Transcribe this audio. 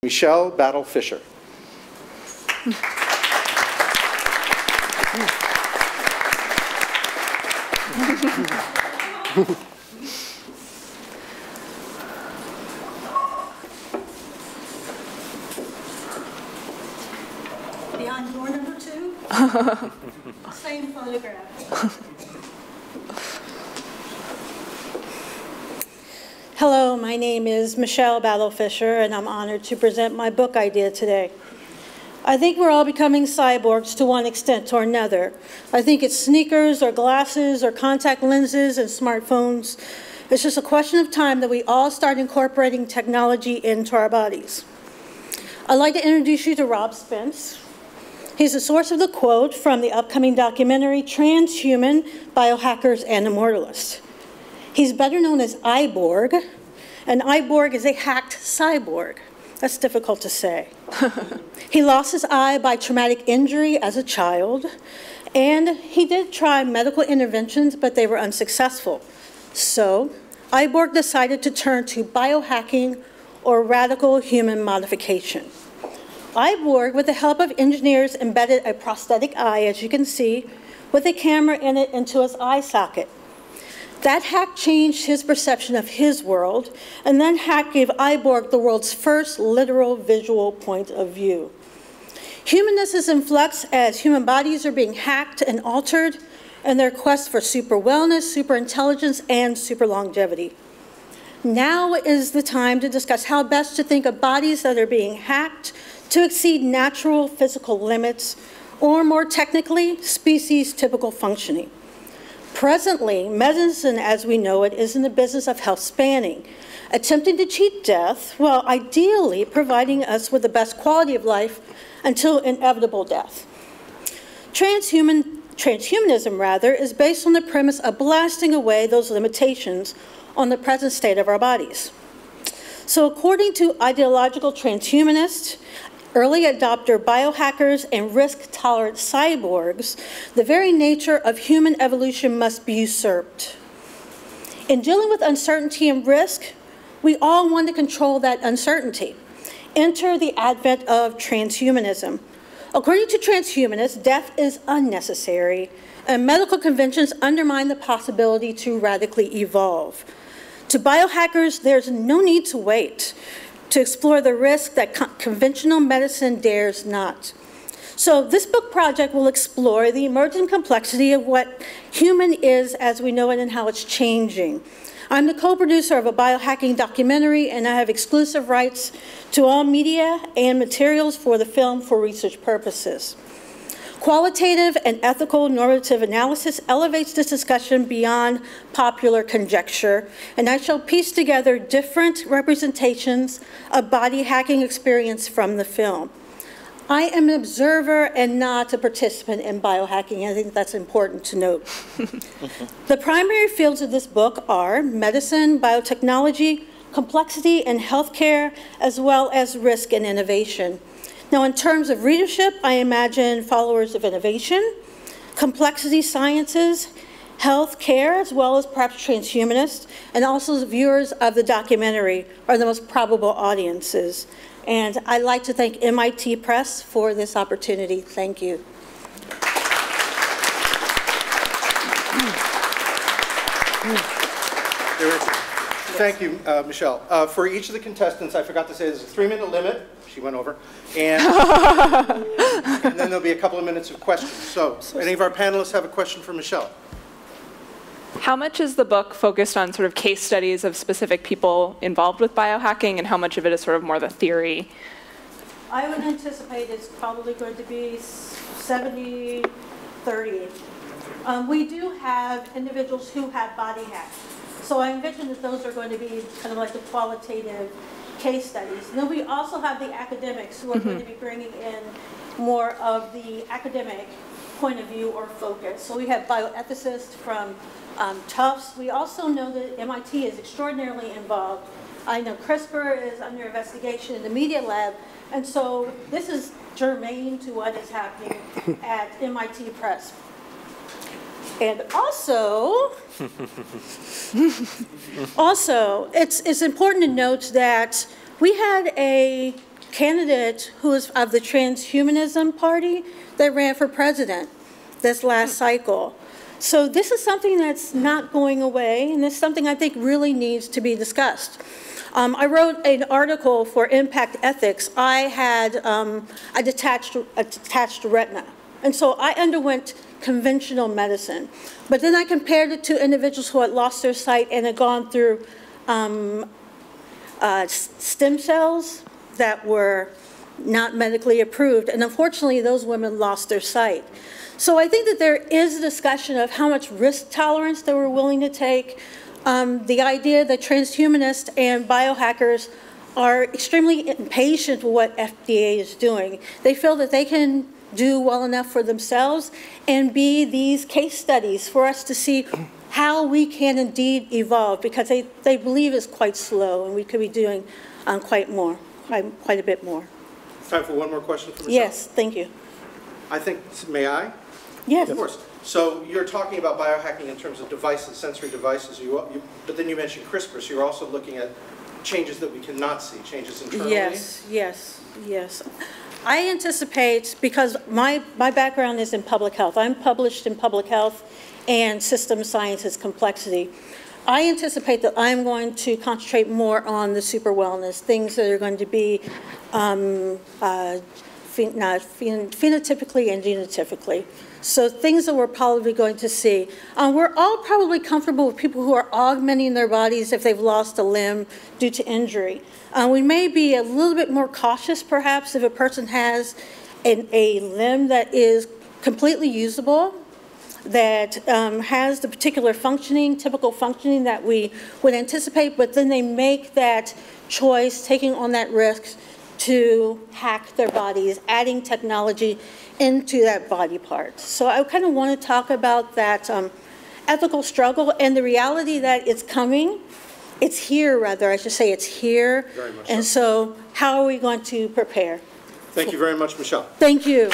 Michelle Battle Fisher. Behind door number 2. Same photograph. Hello, my name is Michelle Battle Fisher, and I'm honored to present my book idea today. I think we're all becoming cyborgs to one extent or another. I think it's sneakers or glasses or contact lenses and smartphones. It's just a question of time that we all start incorporating technology into our bodies. I'd like to introduce you to Rob Spence. He's the source of the quote from the upcoming documentary Transhuman: Biohackers and Immortalists. He's better known as Eyeborg, and Eyeborg is a hacked cyborg. That's difficult to say. He lost his eye by traumatic injury as a child, and he did try medical interventions, but they were unsuccessful. So, Eyeborg decided to turn to biohacking or radical human modification. Eyeborg, with the help of engineers, embedded a prosthetic eye, as you can see, with a camera in it into his eye socket. That hack changed his perception of his world, and then hack gave Eyeborg the world's first literal visual point of view. Humanness is in flux as human bodies are being hacked and altered in their quest for super wellness, super intelligence, and super longevity. Now is the time to discuss how best to think of bodies that are being hacked to exceed natural physical limits, or more technically, species-typical functioning. Presently, medicine as we know it is in the business of health spanning, attempting to cheat death while ideally providing us with the best quality of life until inevitable death. Transhumanism, rather, is based on the premise of blasting away those limitations on the present state of our bodies. So according to ideological transhumanists, early adopter biohackers, and risk-tolerant cyborgs, the very nature of human evolution must be usurped. In dealing with uncertainty and risk, we all want to control that uncertainty. Enter the advent of transhumanism. According to transhumanists, death is unnecessary, and medical conventions undermine the possibility to radically evolve. To biohackers, there's no need to wait to explore the risk that conventional medicine dares not. So this book project will explore the emerging complexity of what human is as we know it and how it's changing. I'm the co-producer of a biohacking documentary, and I have exclusive rights to all media and materials for the film for research purposes. Qualitative and ethical normative analysis elevates this discussion beyond popular conjecture, and I shall piece together different representations of body hacking experience from the film. I am an observer and not a participant in biohacking. I think that's important to note. The primary fields of this book are medicine, biotechnology, complexity and healthcare, as well as risk and innovation. Now, in terms of readership, I imagine followers of innovation, complexity sciences, health care, as well as perhaps transhumanists, and also the viewers of the documentary are the most probable audiences. And I'd like to thank MIT Press for this opportunity. Thank you. Thank you, Michelle. For each of the contestants, I forgot to say there's a 3-minute limit. She went over. And then there'll be a couple of minutes of questions. So, any of our panelists have a question for Michelle? How much is the book focused on sort of case studies of specific people involved with biohacking, and how much of it is sort of more the theory? I would anticipate it's probably going to be 70-30. We do have individuals who have body hacks. So I envision that those are going to be kind of like the qualitative case studies. And then we also have the academics who are going to be bringing in more of the academic point of view or focus. So we have bioethicists from Tufts. We also know that MIT is extraordinarily involved. I know CRISPR is under investigation in the Media Lab, and so this is germane to what is happening at MIT Press. And also, it's important to note that we had a candidate who is of the transhumanism party that ran for president this last cycle. So this is something that's not going away, and it's something I think really needs to be discussed. I wrote an article for Impact Ethics. I had a detached retina, and so I underwent conventional medicine. But then I compared it to individuals who had lost their sight and had gone through stem cells that were not medically approved, and unfortunately those women lost their sight. So I think that there is a discussion of how much risk tolerance that we're willing to take. The idea that transhumanists and biohackers are extremely impatient with what FDA is doing. They feel that they can do well enough for themselves and be these case studies for us to see how we can indeed evolve, because they believe it's quite slow and we could be doing quite a bit more. Time for one more question from Michelle? Yes, thank you. I think, may I? Yes. Of course. So you're talking about biohacking in terms of devices, sensory devices, but then you mentioned CRISPR, so you're also looking at changes that we cannot see, changes internally? Yes, yes, yes. I anticipate, because my background is in public health, I'm published in public health and system sciences complexity. I anticipate that I'm going to concentrate more on the super wellness, things that are going to be phenotypically and genotypically. So things that we're probably going to see. We're all probably comfortable with people who are augmenting their bodies if they've lost a limb due to injury. We may be a little bit more cautious, perhaps, if a person has a limb that is completely usable, that has the particular functioning, typical functioning that we would anticipate, but then they make that choice, taking on that risk to hack their bodies, adding technology into that body part. So I kind of want to talk about that ethical struggle and the reality that it's coming. It's here, rather, I should say it's here. Very much and so how are we going to prepare? Thank you very much, Michelle. Thank you.